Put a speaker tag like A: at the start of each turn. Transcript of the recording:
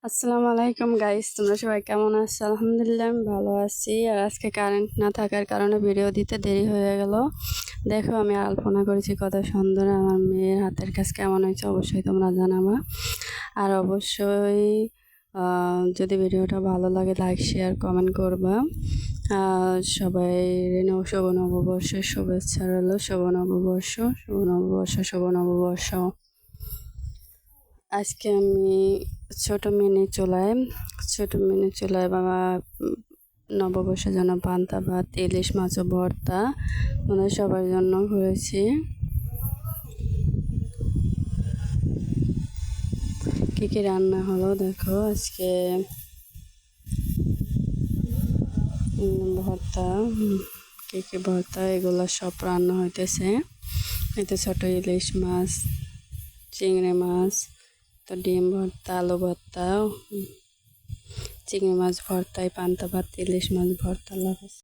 A: আসসালামু আলাইকুম গাইস, তোমরা সবাই কেমন আছো? আলহামদুলিল্লাহ আমি ভালো আছি। আর আজকে কারেন্ট না থাকার কারণে ভিডিও দিতে দেরি হয়ে গেল। দেখো আমি আলপনা করেছি কত সুন্দর। আমার মেয়ের হাতের কাজ কেমন হয়েছে অবশ্যই তোমরা জানাবা। আর অবশ্যই যদি ভিডিওটা ভালো লাগে লাইক শেয়ার কমেন্ট করবা। সবাই শুভ নববর্ষের শুভেচ্ছা রইল। শুভ নববর্ষ, শুভ নববর্ষ, শুভ নববর্ষ। আজকে আমি ছোট মিনি চুলায় বাবা নববর্ষের জন্য পান্তা ভাত, ইলিশ মাছ ও ভর্তা মানে সবার জন্য করেছি। কী কী রান্না হলো দেখো। আজকে ভর্তা, কী ভর্তা এগুলো সব রান্না হইতেছে। এতে ছোট ইলিশ মাছ, চিংড়ি মাছ, তো ডিম ভর্তা, আলু ভর্তা, চিংড়ি মাছ ভর্তায় পান্তা ভাত, ইলিশ মাছ ভর্তা লাগে।